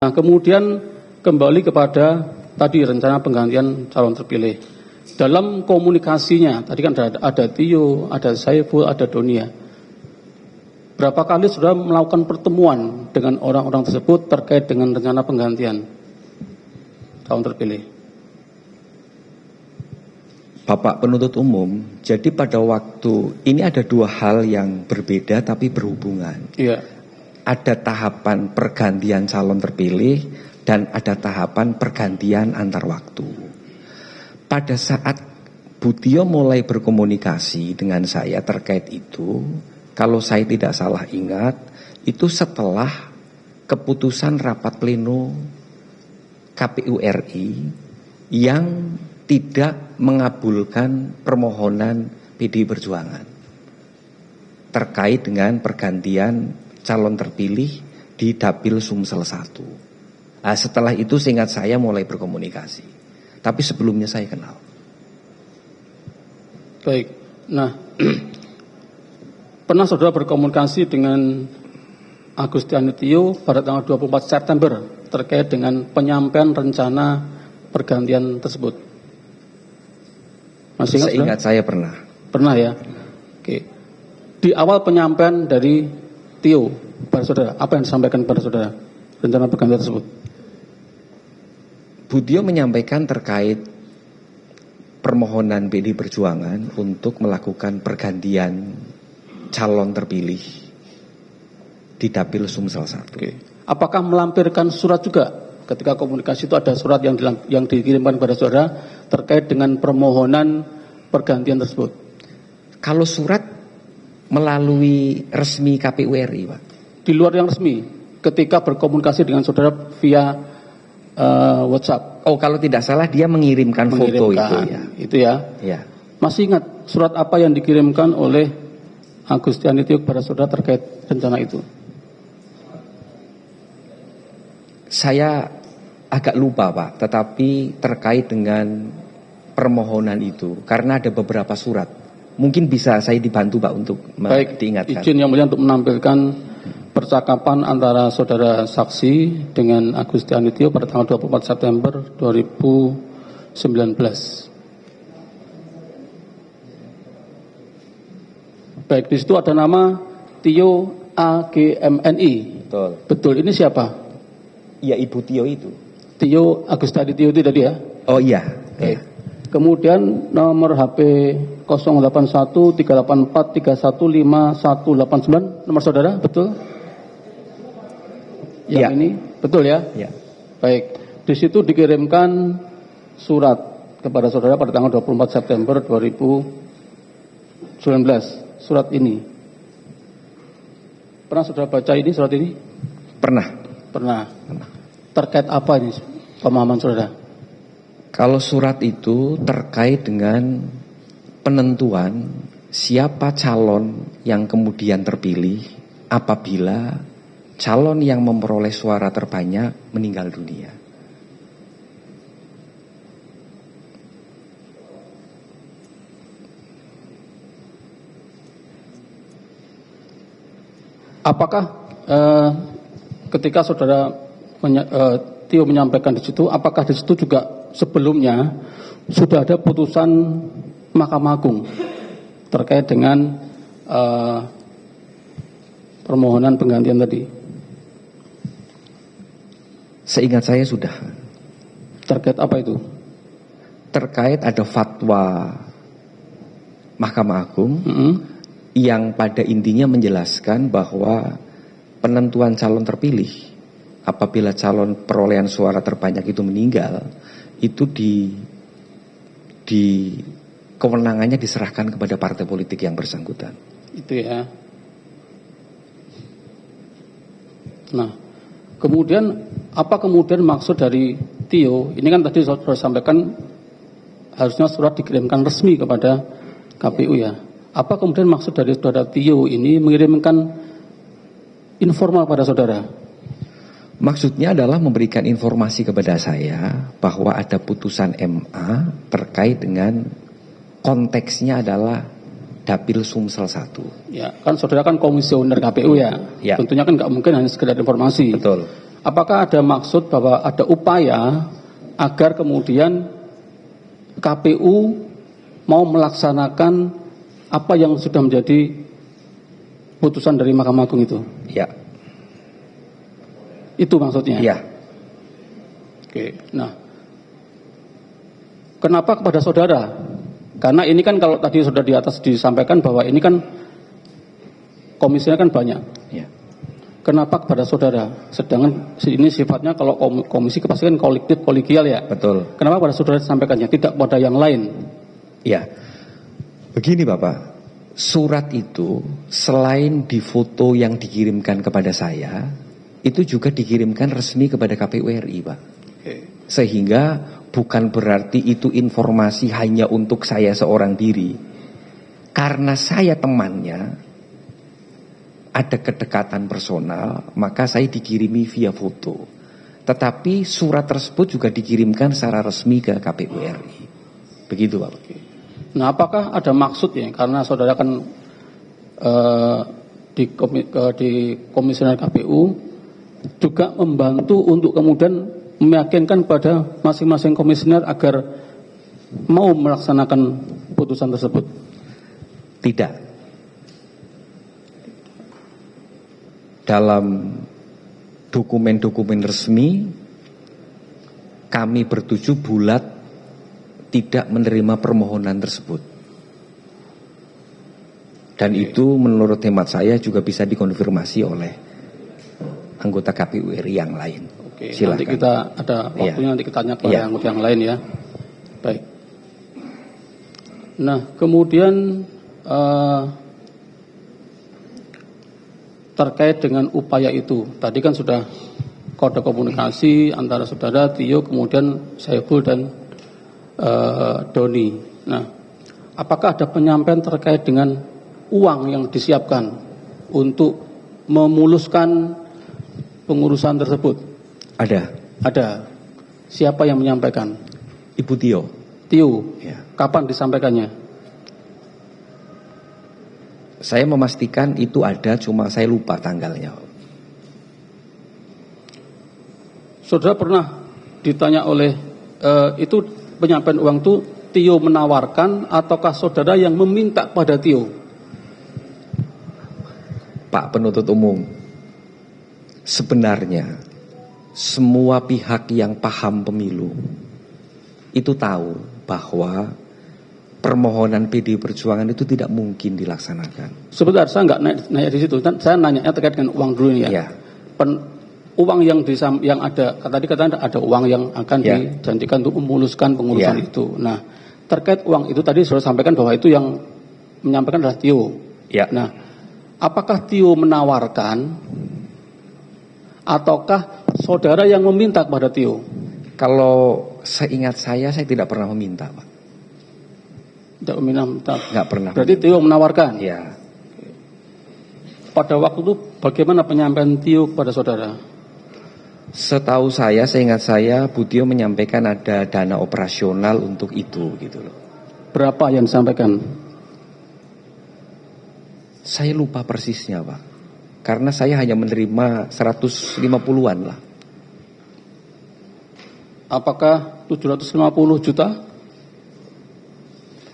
Nah, kemudian kembali kepada tadi rencana penggantian calon terpilih. Dalam komunikasinya, tadi kan ada Tio, ada Saiful, ada Donia. Berapa kali sudah melakukan pertemuan dengan orang-orang tersebut terkait dengan rencana penggantian calon terpilih? Bapak penuntut umum, jadi pada waktu ini ada dua hal yang berbeda tapi berhubungan. Iya. Ada tahapan pergantian calon terpilih dan ada tahapan pergantian antar waktu. Pada saat Butio mulai berkomunikasi dengan saya terkait itu, kalau saya tidak salah ingat, itu setelah keputusan rapat pleno KPU RI yang tidak mengabulkan permohonan PDI Perjuangan terkait dengan pergantian calon terpilih di Dapil Sumsel 1. Nah, setelah itu seingat saya mulai berkomunikasi. Tapi sebelumnya saya kenal. Baik. Nah, pernah saudara berkomunikasi dengan Agustiani Tio pada tanggal 24 September terkait dengan penyampaian rencana pergantian tersebut? Masih ingat? Seingat saya pernah. Pernah ya? Oke. Di awal penyampaian dari Tio pada saudara, apa yang disampaikan pada saudara rencana pergantian tersebut? Butio menyampaikan terkait permohonan PDI Perjuangan untuk melakukan pergantian calon terpilih di Dapil Sumsel 1. Oke. Apakah melampirkan surat juga ketika komunikasi itu ada surat yang dikirimkan kepada saudara terkait dengan permohonan pergantian tersebut? Kalau surat melalui resmi KPU RI, Pak. Di luar yang resmi, ketika berkomunikasi dengan saudara via WhatsApp. Oh, kalau tidak salah dia mengirimkan foto itu ya. Itu ya. Ya. Masih ingat surat apa yang dikirimkan oleh Agustiani Tio kepada saudara terkait rencana itu? Saya agak lupa, Pak, tetapi terkait dengan permohonan itu karena ada beberapa surat. Mungkin bisa saya dibantu, Pak, untuk diingatkan. Izin yang mulia untuk menampilkan percakapan antara saudara saksi dengan Agustiani Tio pada tanggal 24 September 2019. Baik, di situ ada nama Tio AGMNI. Betul. Betul, ini siapa? Iya, Ibu Tio itu. Tio Agustiani Tio itu tadi ya? Oh iya. Oke. Ya. Kemudian nomor HP 081 384 315 189 nomor saudara, betul? Yang ya. Ini betul ya? Ya. Baik. Di situ dikirimkan surat kepada saudara pada tanggal 24 September 2019. Surat ini. Pernah saudara baca ini surat ini? Pernah. Pernah. Terkait apa ini pemahaman saudara? Kalau surat itu terkait dengan penentuan siapa calon yang kemudian terpilih apabila calon yang memperoleh suara terbanyak meninggal dunia. Apakah ketika saudara Tio menyampaikan di situ, apakah di situ juga sebelumnya sudah ada putusan Mahkamah Agung terkait dengan permohonan penggantian tadi? Seingat saya sudah. Terkait apa itu? Terkait ada fatwa Mahkamah Agung yang pada intinya menjelaskan bahwa penentuan calon terpilih apabila calon perolehan suara terbanyak itu meninggal, itu di kewenangannya diserahkan kepada partai politik yang bersangkutan. Itu ya. Nah, kemudian apa kemudian maksud dari Tio? Ini kan tadi sudah sampaikan harusnya surat dikirimkan resmi kepada KPU ya. Apa kemudian maksud dari saudara Tio ini mengirimkan informal pada saudara? Maksudnya adalah memberikan informasi kepada saya bahwa ada putusan MA terkait dengan konteksnya adalah Dapil Sumsel 1. Ya, kan saudara kan komisioner KPU ya. Ya. Tentunya kan nggak mungkin hanya sekedar informasi. Betul. apakah ada maksud bahwa ada upaya agar kemudian KPU mau melaksanakan apa yang sudah menjadi putusan dari Mahkamah Agung itu? Ya. Itu maksudnya? Ya. Oke, nah kenapa kepada saudara? Karena ini kan kalau tadi sudah di atas disampaikan bahwa ini kan komisinya kan banyak. Ya. Kenapa kepada saudara? Sedangkan ini sifatnya kalau komisi pasti kan kolektif, kolegial ya. Betul. Kenapa pada saudara disampaikannya, tidak pada yang lain? Ya. Begini Bapak, surat itu selain di foto yang dikirimkan kepada saya, itu juga dikirimkan resmi kepada KPU RI, Pak. Oke. Sehingga bukan berarti itu informasi hanya untuk saya seorang diri. Karena saya temannya, ada kedekatan personal, maka saya dikirimi via foto. Tetapi surat tersebut juga dikirimkan secara resmi ke KPU RI. Begitu Pak. Nah, apakah ada maksud ya? Karena saudara kan di komisioner KPU juga membantu untuk kemudian meyakinkan pada masing-masing komisioner agar mau melaksanakan putusan tersebut. Tidak. Dalam dokumen-dokumen resmi kami bertujuh bulat tidak menerima permohonan tersebut. Dan itu menurut hemat saya juga bisa dikonfirmasi oleh anggota KPU RI yang lain. Oke, silakan. Nanti kita ada waktunya, nanti kita tanya kepada anggota yang lain ya. Baik. Nah, kemudian terkait dengan upaya itu, tadi kan sudah kode komunikasi antara saudara Tio, kemudian Saiful dan Doni. Nah, apakah ada penyampaian terkait dengan uang yang disiapkan untuk memuluskan pengurusan tersebut? Ada. Ada. Siapa yang menyampaikan? Ibu Tio. Tio. Ya. Kapan disampaikannya? Saya memastikan itu ada, cuma saya lupa tanggalnya. Saudara pernah ditanya oleh itu penyampaian uang itu Tio menawarkan ataukah saudara yang meminta pada Tio? Pak Penuntut Umum, sebenarnya semua pihak yang paham pemilu itu tahu bahwa permohonan PD Perjuangan itu tidak mungkin dilaksanakan. Sebentar, saya nggak nanya di situ. Saya nanya terkait dengan uang dulu ini ya. Ya. Uang yang ada, tadi katanya ada uang yang akan dijanjikan untuk memuluskan pengurusan itu. Nah, terkait uang itu tadi sudah sampaikan bahwa itu yang menyampaikan adalah Tio. Ya. Nah, apakah Tio menawarkan ataukah saudara yang meminta kepada Tio? Kalau seingat saya tidak pernah meminta, Pak. Tidak meminta. Nggak pernah. Berarti Tio menawarkan. Ya. Pada waktu itu bagaimana penyampaian Tio kepada saudara? Setahu saya, seingat saya, Bu Tio menyampaikan ada dana operasional untuk itu, gitu loh. Berapa yang disampaikan? Saya lupa persisnya, Pak. Karena saya hanya menerima 150-an lah. Apakah 750 juta?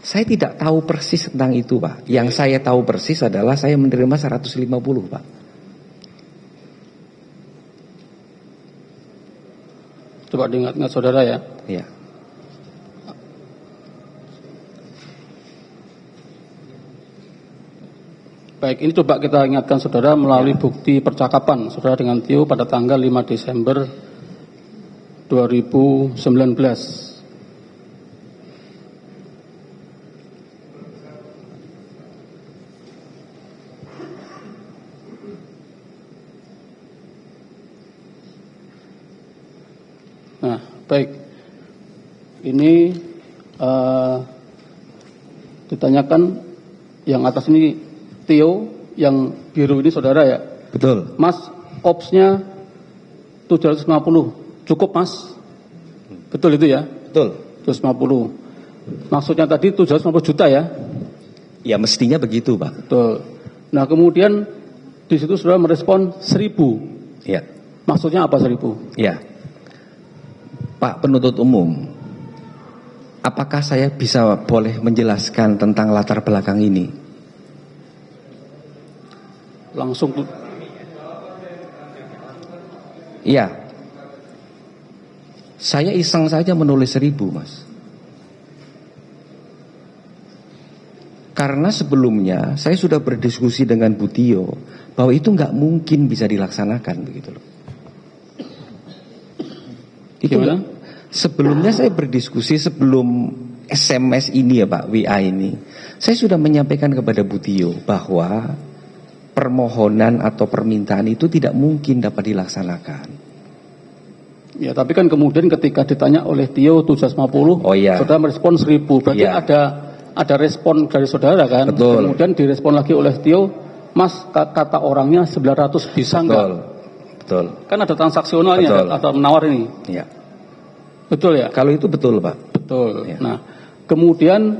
Saya tidak tahu persis tentang itu, Pak. Yang saya tahu persis adalah saya menerima 150, Pak. Coba diingat-ingat saudara ya. Iya. Baik, ini coba kita ingatkan saudara melalui bukti percakapan saudara dengan Tio pada tanggal 5 Desember 2019. Nah, baik. Ini ditanyakan yang atas ini Tio, yang biru ini saudara ya? Betul. Mas, opsnya 750, cukup Mas? Betul itu ya? Betul. 750. Maksudnya tadi 750 juta ya? Ya mestinya begitu, Pak. Betul. Nah kemudian di situ saudara merespon 1000. Ya. Maksudnya apa 1.000? Ya, Pak penuntut umum, apakah saya bisa boleh menjelaskan tentang latar belakang ini? Langsung. Iya, saya iseng saja menulis 1.000, Mas. Karena sebelumnya saya sudah berdiskusi dengan Bu Tio bahwa itu nggak mungkin bisa dilaksanakan begitu loh. Itu Gimana? Sebelumnya saya berdiskusi sebelum SMS ini ya Pak, WA ini. Saya sudah menyampaikan kepada Bu Tio bahwa permohonan atau permintaan itu tidak mungkin dapat dilaksanakan. Ya, tapi kan kemudian ketika ditanya oleh Tio 750, Oh iya. saudara merespon 1.000. Berarti Iya. ada respon dari saudara kan? Betul. Kemudian direspon lagi oleh Tio, Mas kata orangnya 900 bisa enggak? Betul. Kan ada transaksionalnya, Betul. ada menawar ini. Iya. Betul ya? Kalau itu betul Pak. Betul. Ya. Nah, kemudian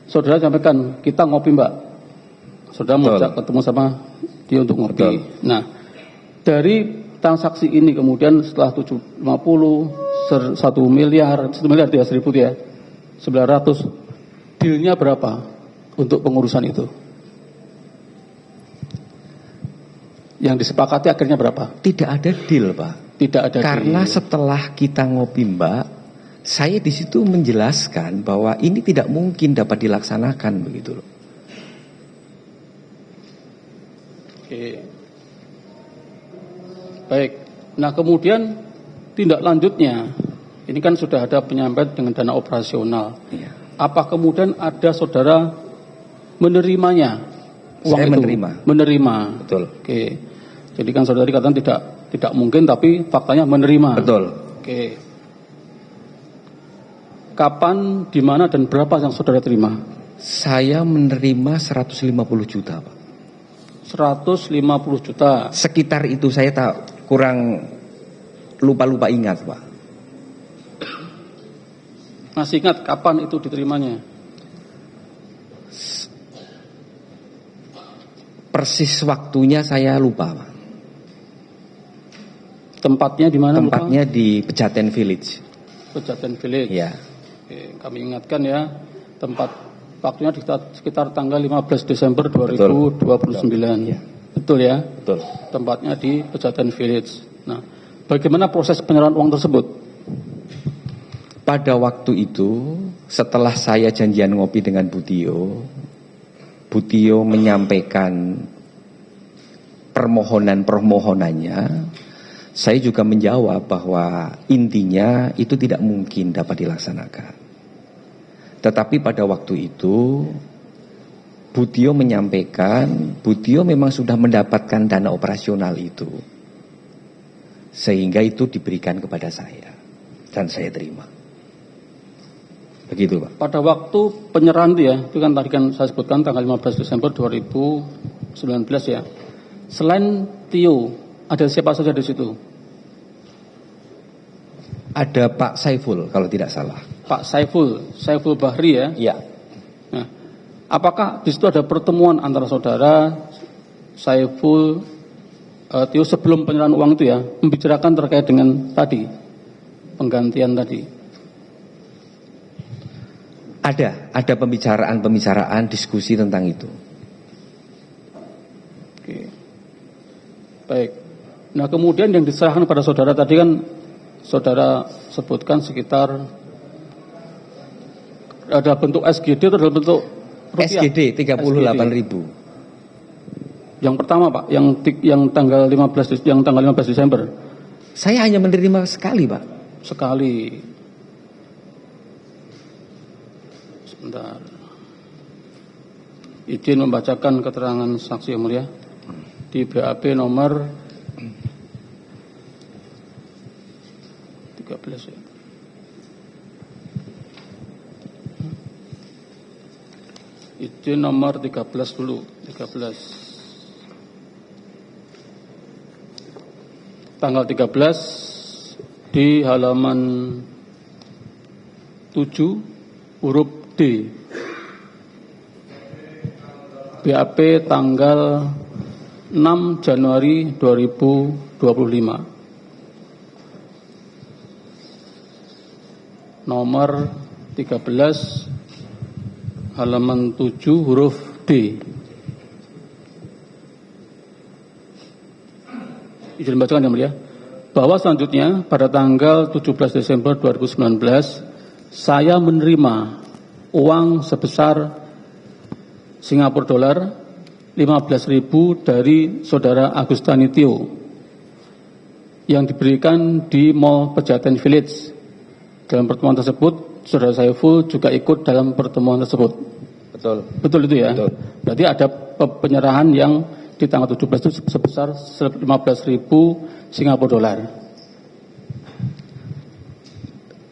saudara sampaikan, kita ngopi Mbak. Saudara mau Betul. ketemu sama dia untuk ngopi. Betul. Nah, dari transaksi ini kemudian setelah 750, 1 miliar dia 1.000 dia, 900, dealnya berapa untuk pengurusan itu? Yang disepakati akhirnya berapa? Tidak ada deal Pak. Tidak ada Karena deal. setelah kita ngopi Mbak, saya di situ menjelaskan bahwa ini tidak mungkin dapat dilaksanakan begitu loh. Oke. Baik. Nah kemudian tindak lanjutnya, ini kan sudah ada penyampaian dengan dana operasional. Iya. Apa kemudian ada saudara menerimanya? Uang Saya itu? menerima. Menerima. Betul. Oke. Jadi kan saudara dikatakan tidak mungkin, tapi faktanya menerima. Betul. Oke. Kapan, di mana dan berapa yang saudara terima? Saya menerima 150 juta Pak. 150 juta. Sekitar itu saya tak kurang lupa ingat Pak. Masih ingat kapan itu diterimanya? Persis waktunya saya lupa Pak. Tempatnya di mana? Tempatnya di Pejaten Village. Pejaten Village. Ya. Oke, kami ingatkan ya, tempat waktunya sekitar tanggal 15 Desember 2029. Ya. Betul ya? Betul. Tempatnya di Pejaten Village. Nah, bagaimana proses penyerahan uang tersebut? Pada waktu itu, setelah saya janjian ngopi dengan Bu Tio menyampaikan permohonannya, saya juga menjawab bahwa intinya itu tidak mungkin dapat dilaksanakan. Tetapi pada waktu itu Bu Tio menyampaikan, Bu Tio memang sudah mendapatkan dana operasional itu, sehingga itu diberikan kepada saya dan saya terima. Begitu Pak. Pada waktu penyerahan itu kan tadi kan saya sebutkan tanggal 15 Desember 2019 ya. Selain Tio, ada siapa saja di situ? Ada Pak Saiful kalau tidak salah. Pak Saiful Bahri ya. Iya. Nah, apakah di situ ada pertemuan antara saudara Saiful, Tio sebelum penyerahan uang itu ya, membicarakan terkait dengan tadi penggantian tadi? Ada pembicaraan diskusi tentang itu. Oke. Baik. Nah kemudian yang diserahkan pada saudara tadi kan saudara sebutkan sekitar ada bentuk SGD atau dalam bentuk rupiah? SGD 38.000. Yang pertama Pak, yang tanggal 15 Desember. Saya hanya menerima sekali Pak. Sekali. Sebentar. Izin membacakan keterangan saksi yang mulia di BAP nomor 13 ya. Izin nomor 13 dulu, 13. Tanggal 13 di halaman 7 huruf D. BAP tanggal 6 Januari 2025. nomor 13 halaman 7 huruf D. Izin bacakan yang mulia. Bahwa selanjutnya pada tanggal 17 Desember 2019 saya menerima uang sebesar Singapura dolar 15.000 dari saudara Agustani Tio yang diberikan di Mall Pejaten Village. Dalam pertemuan tersebut, saudara Saiful juga ikut dalam pertemuan tersebut. Betul. Betul itu ya? Betul. Berarti ada penyerahan yang di tanggal 17 itu sebesar 15.000 Singapura dolar.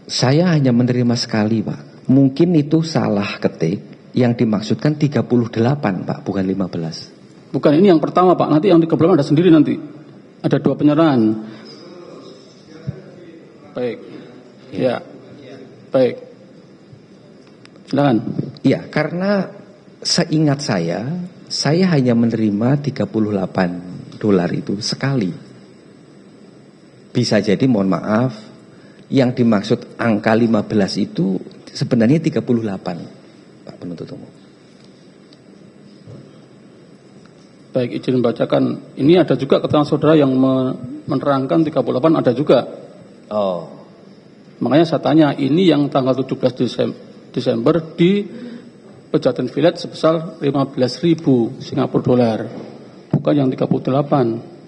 Saya hanya menerima sekali, Pak. Mungkin itu salah ketik, yang dimaksudkan 38, Pak, bukan 15. Bukan, ini yang pertama, Pak. Nanti yang 38 ada sendiri nanti. Ada 2 penyerahan. Baik. Ya. Baik. Silakan. Ya, karena seingat saya hanya menerima 38 dolar itu sekali. Bisa jadi, mohon maaf, yang dimaksud angka 15 itu sebenarnya 38, Pak penuntut umum. Baik, izin membacakan. Ini ada juga keterangan saudara yang menerangkan 38 ada juga. Oh. Makanya saya tanya, ini yang tanggal 17 Desember di Pejaten Village sebesar 15.000 Singapura dolar, bukan yang 38.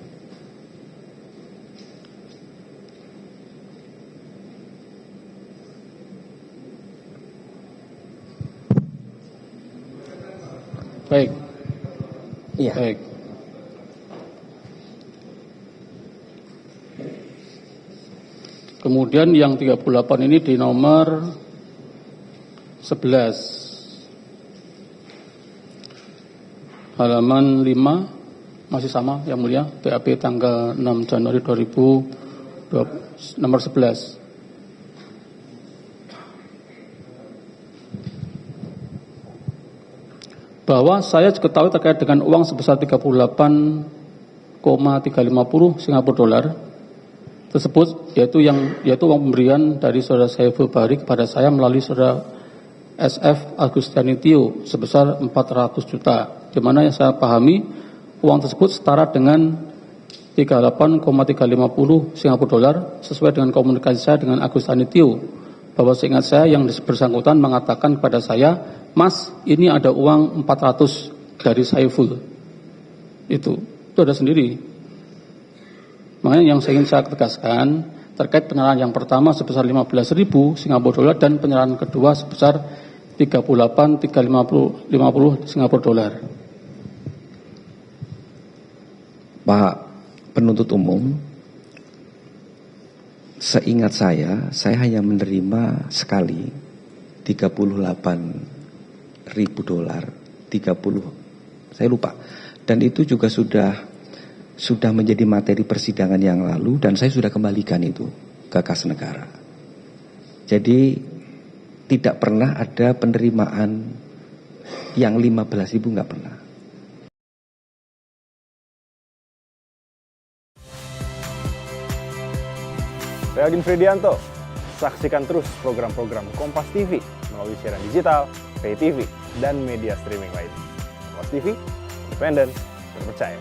Baik. Iya. Baik. Kemudian yang 38 ini di nomor 11 halaman 5 masih sama yang mulia, BAP tanggal 6 Januari 2020 nomor 11. Bahwa saya ketahui terkait dengan uang sebesar 38,350 Singapura dolar tersebut, yaitu uang pemberian dari saudara Saiful Bahri kepada saya melalui saudara SF Agustani Tio sebesar 400 juta, di mana yang saya pahami uang tersebut setara dengan 38,350 Singapura dolar sesuai dengan komunikasi saya dengan Agustani Tio, bahwa seingat saya yang bersangkutan mengatakan kepada saya, Mas, ini ada uang 400 dari Saiful. Itu ada sendiri. Makanya yang ingin saya tegaskan terkait penyerahan yang pertama sebesar 15.000 Singapura dolar dan penyerahan kedua sebesar 38,350 Singapura dolar. Pak penuntut umum, seingat saya hanya menerima sekali 38.000 dolar, 30, saya lupa. Dan itu juga sudah menjadi materi persidangan yang lalu dan saya sudah kembalikan itu ke kas negara. Jadi tidak pernah ada penerimaan yang 15.000, nggak pernah. Saya Agin Fridianto. Saksikan terus program-program Kompas TV melalui siaran digital, pay TV, dan media streaming lain. Kompas TV, independen, terpercaya.